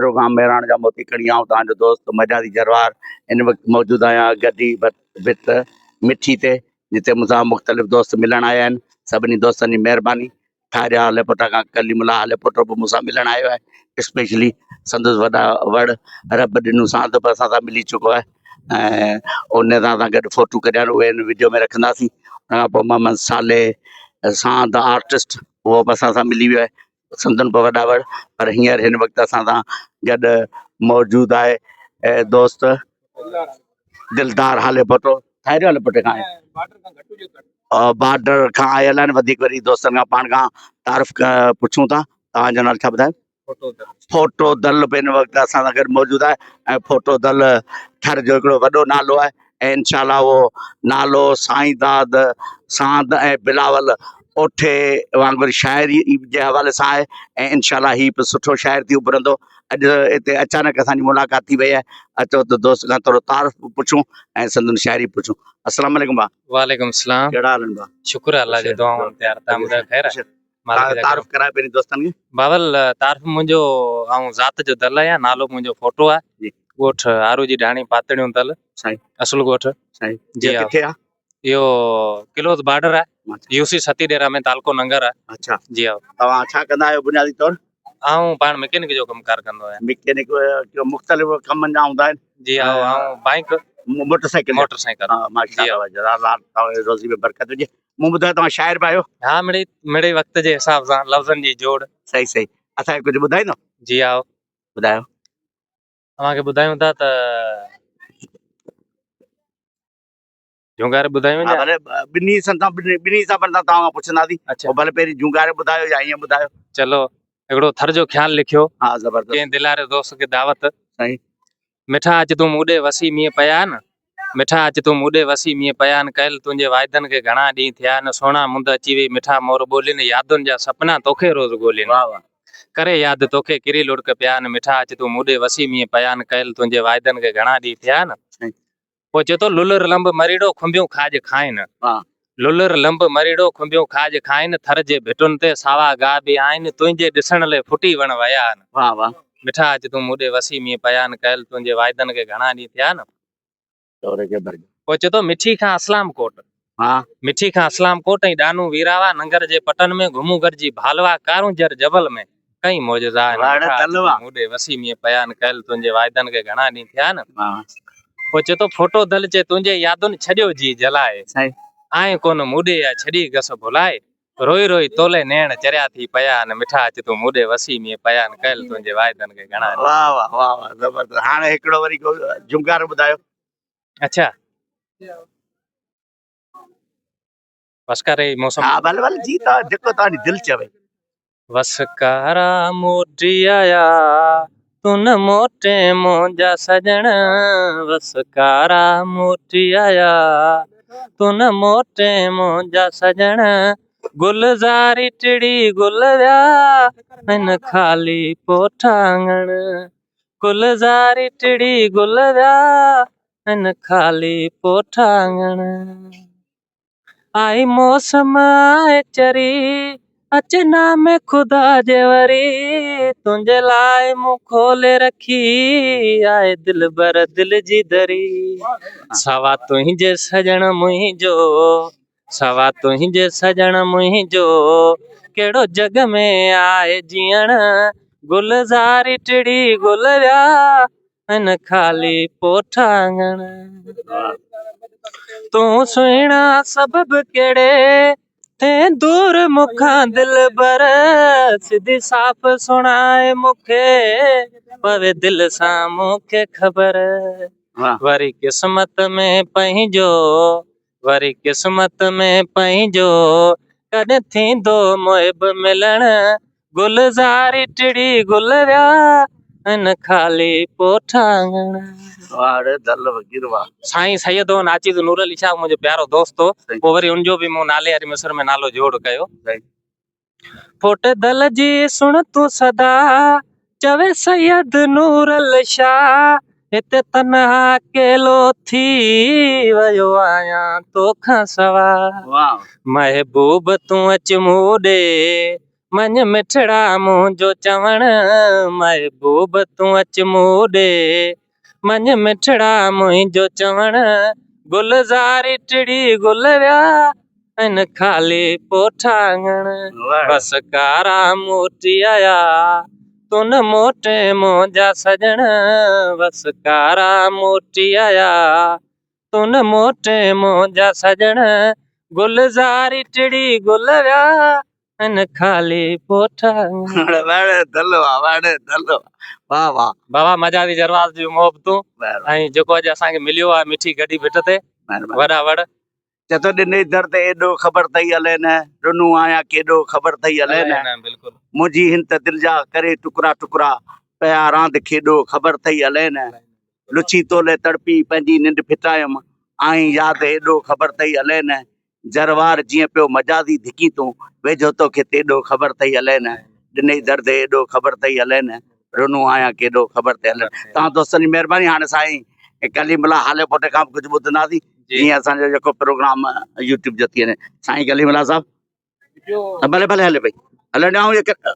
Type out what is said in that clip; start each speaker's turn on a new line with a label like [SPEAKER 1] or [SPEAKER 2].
[SPEAKER 1] Programme Mehran जा मोती खणी आऊं तव्हांजो दोस्त मजादी जरवार इन वक़्तु मौजूदु आहियां गड्डी भित मिठी ते जिते मूंसां मुख़्तलिफ़ दोस्त मिलण आया आहिनि। सभिनी दोस्तनि जी महिरबानी। ठारिया लेपोटा खां कलीमुल्ला लेपोटो बि मूंसां मिलण आयो आहे। स्पेशली संदसि वॾा वड़ रब ॾिनूं सांद बि असां सां मिली चुको आहे ऐं उन सां गॾु फ़ोटू कढिया उहे हिन वीडियो में रखंदासीं। उन खां पोइ मोहम्मद साले सांद आर्टिस्ट उहो बि असां सां मिली वियो आहे। संदन बि वॾा वड़ पर हींअर हिन वक़्तु असां सां गॾु मौजूदु आहे दोस्त दिलदार हाले फोटो ठाहिरियो हाले फोटे खां बॉर्डर खां आयल आहिनि। वधीक वरी दोस्तनि खां पाण खां तारीफ़ पुछूं था। तव्हांजो नालो छा ॿुधायो? फोटो दल बि हिन वक़्तु असां सां गॾु मौजूदु आहे ऐं फोटो दल ठर जो हिकिड़ो वॾो नालो आहे ऐं इनशाला उहो नालो साईं दाद सांद ऐं बिलावल ओठे वांगुरु शाइरी जे हवाले सां आहे ऐं इनशाला हीउ बि सुठो शाइर थी उभरंदो। अॼु हिते अचानक असांजी मुलाक़ात थी वई आहे। अचो त दोस्त खां थोरो तारीफ़ पुछूं ऐं संदन शाइरी पुछूं। अस्सलाम वालेकुम भाउ।
[SPEAKER 2] वालेकुम सलाम।
[SPEAKER 1] कहिड़ा हाल आहिनि भाउ?
[SPEAKER 2] शुक्र अल्लाह जी दुआऊं ते यार तव्हां ॿुधायो ख़ैर आहे?
[SPEAKER 1] तारीफ़ कराए पहिरीं दोस्तनि खे।
[SPEAKER 2] बावल तारीफ़ मुंहिंजो ऐं ज़ात जो दल आहे। नालो मुंहिंजो फोटो आहे।
[SPEAKER 1] जी
[SPEAKER 2] ॻोठ आरू जी ढाणी पातड़ियूं दल
[SPEAKER 1] साईं
[SPEAKER 2] असुल ॻोठ
[SPEAKER 1] साईं
[SPEAKER 2] जी
[SPEAKER 1] किथे आहे?
[SPEAKER 2] इहो किलोस बॉर्डर आहे। यूसी सती डेरा में तालको नंगर आहे।
[SPEAKER 1] अच्छा
[SPEAKER 2] जी हा।
[SPEAKER 1] तव्हां छा कंदा आहियो बुनियादी तौर?
[SPEAKER 2] आऊं पाण मैकेनिक जो कमकार कंदो आहियां।
[SPEAKER 1] मैकेनिक मुख़्तलिफ़ कमनि जा हूंदा आहिनि।
[SPEAKER 2] जी हा। आऊं बाइक
[SPEAKER 1] मोटरसाइकिल
[SPEAKER 2] मोटरसाइकिल।
[SPEAKER 1] हाँ माशाअल्लाह जज़ाकल्लाह तव्हांजी रोज़ी में बरकत हुजे। मूं ॿुधायो तव्हां शाइर बि आहियो?
[SPEAKER 2] हाँ मिड़े वक़्त जे हिसाब सां लफ़्ज़नि जी जोड़।
[SPEAKER 1] सही सही असांखे कुझु ॿुधाईंदो?
[SPEAKER 2] जी हा
[SPEAKER 1] ॿुधायो।
[SPEAKER 2] तव्हांखे ॿुधायूं था त झुंगारे ॿुधायूं
[SPEAKER 1] हा भले ॿिन्ही हिसाबनि सां तव्हां पुछंदासीं।
[SPEAKER 2] अच्छा
[SPEAKER 1] भले पहिरीं झुंगारे ॿुधायो या ईअं ॿुधायो।
[SPEAKER 2] चलो हिकिड़ो थर जो ख्याल लिखियो।
[SPEAKER 1] हाँ ज़बरदस्त।
[SPEAKER 2] कंहिं दिलारे दोस्त खे दावत।
[SPEAKER 1] सही
[SPEAKER 2] मिठा अच तूं मूॾे वसी मीअं पिया न मिठा अच तूं मूॾे वसी मीअं पिया न कयल तुंहिंजे वाइदनि खे घणा ॾींहं थिया न सोना मुंद अची वई मिठा मोर ॿोलियुनि यादुनि जा सपना तोखे रोज़ ॻोल्हिनि
[SPEAKER 1] वाह वाह
[SPEAKER 2] करे यादि तोखे किरी लुड़क पिया न मिठा अच तूं मूॾे वसी मीअं पिया न कयल तुंहिंजे वाइदनि खे घणा ॾींहं थिया न। पोइ चए थो लुलर लंब मरीड़ो खुंबियूं खाज खाइनि लुलर लंब मरीड़ो खुंबियूं खाज खाइनि थर जे भिटुनि ते सावा गा बि आहिनि तुंहिंजे ॾिसण लाइ फुटी वण विया आहिनि।
[SPEAKER 1] वाह वाह
[SPEAKER 2] मिठा अच तूं मूॾे वसी मीअं पिया न कयल तुंहिंजे वाइदनि खे घणा ॾींहं थिया न। पोइ चए थो मिठी खां असलाम कोट मिठी खां असलाम कोट ऐं डानू वीरावा नंगर जे पटन में घुमू गॾिजी भालवा कारूं जर जबल में कई मौजज़ा मूॾे वसी मीअं पिया न कयल तुंहिंजे वाइदनि खे घणा ॾींहं थिया न। पोइ चए थो फोटो दल चे तुंहिंजे यादुनि छॾियो जी जलाए आए कोन मूॾे या छॾी गस भुलाए रोई रोई तोले नेण चरिया थी पिया न मिठा अच तूं मूॾे वसी मीअं पिया न कयल तुंहिंजे वाइदनि खे घणा।
[SPEAKER 1] वाह वाह वाह वाह ज़बरदस्त। हाणे हिकिड़ो वरी झुंगार ॿुधायो।
[SPEAKER 2] अच्छा वसकारे मौसम
[SPEAKER 1] हा भले भले जी तव्हां जेको तव्हांजी दिलि चवे।
[SPEAKER 2] वसकारा मोटी आया तू न मोटे मुंहिंजा सजण वसकारा मोटी आया तू न मोटे मुंहिंजा सजण गुलज़ारी टिड़ी गुल विया हिन खाली पोठांगण गुलज़ारी टिड़ी गुल विया हिन खाली पोठांगण आई मौसम आए चरी अचना में खुदा जे वरी तुंहिंजे लाइ मूं खोले रखी आए दिल बर दिल जी दरी सवा तुंहिंजे सजण मुंहिंजो सवा तुंहिंजे सजण मुंहिंजो कहिड़ो जग में आए जीअण गुलज़ारी टिड़ी गुल विया हिन खाली पोठांगण तूं सुहिणा सबब कहिड़े थे दूर मुखां दिल बर सिधी साफ़ सुणाए मूंखे पवे दिल सां मूंखे ख़बर वरी किस्मत में पंहिंजो वरी किस्मत में पंहिंजो कॾहिं थींदो मुहिब मिलण गुलज़ारी टिड़ी गुल विया हिन खाली पोठांगण। साईं सैयद नाचिद नूर अली शाह मुंहिंजो प्यारो दोस्त हो पोइ वरी उनजो बि मूं नाले वारी मिस्र में नालो जोड़ कयो। फोट दल जी सुण तूं सदा चवे सैयद नूर अली शाह हिते तन्हा अकेलो थी वियो आहियां तोखां सवा महबूब तूं अच मूं ॾे मन मिठड़ा मुंहिंजो चवण महबूब तूं अच मूं ॾे मन मिठड़ा मुंहिंजो चवण गुलज़ारी टिड़ी गुल विया इन खाली पोठांगण बस कारा मोटी आया तुन मोटे मुंहिंजा सजण बस कारा मोटी आया तुन मोटे मुंहिंजा सजण गुलज़ारी टिड़ी गुल विया इन खाली पोठांगण
[SPEAKER 1] वाह वाह
[SPEAKER 2] बाबा मजा दी जरवास जी मोहबतूं
[SPEAKER 1] महिरबानी
[SPEAKER 2] ऐं जेको अॼु असांखे मिलियो आहे मिठी गॾी भिट ते
[SPEAKER 1] महिरबानी
[SPEAKER 2] वॾा वॾ
[SPEAKER 1] चतो ॾिनई दर ते एॾो ख़बर तई हले न रुनू आया केॾो ख़बर तई हले न
[SPEAKER 2] बिल्कुलु
[SPEAKER 1] मुंहिंजी हिन त दिल जा करे टुकड़ा टुकड़ा पिया रांदि खेॾो ख़बर तई हले न लुची तोले तड़पी पंहिंजी निंड फिटायमि आई यादि एॾो ख़बर तई हले न जरवार जीअं पियो मजादी धिकी तूं वेझो तोखे तेॾो ख़बर तई हले न ॾिनई दर्द एॾो ख़बर तई हले न रुनू आया केॾो ख़बर तई हले तव्हां दोस्तनि जी महिरबानी हाणे साईं कलीमला हाले पोटे खां कुझु ॿुधंदासीं जीअं असांजो जेको प्रोग्राम यूट्यूब जो थी वञे साईं कलीमला साहब भले भले हले भई हले ॾियां